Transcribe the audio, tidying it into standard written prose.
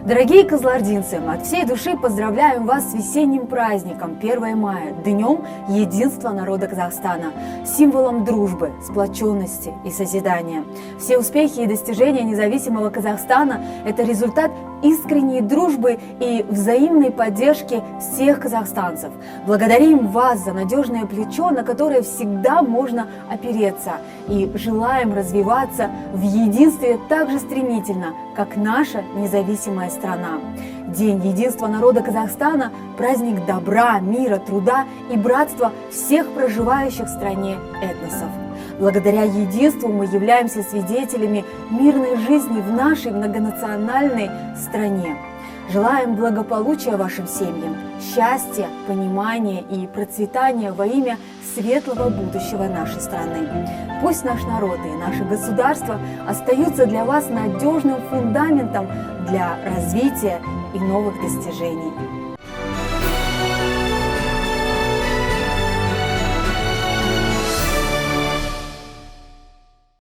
Дорогие кызылординцы, от всей души поздравляем вас с весенним праздником 1 мая, Днем единства народа Казахстана, символом дружбы, сплоченности и созидания. Все успехи и достижения независимого Казахстана – это результат искренней дружбы и взаимной поддержки всех казахстанцев. Благодарим вас за надежное плечо, на которое всегда можно опереться, и желаем развиваться в единстве так же стремительно, как наша независимая страна. День единства народа Казахстана – праздник добра, мира, труда и братства всех проживающих в стране этносов. Благодаря единству мы являемся свидетелями мирной жизни в нашей многонациональной стране. Желаем благополучия вашим семьям, счастья, понимания и процветания во имя светлого будущего нашей страны. Пусть наш народ и наше государство остаются для вас надежным фундаментом для развития и новых достижений.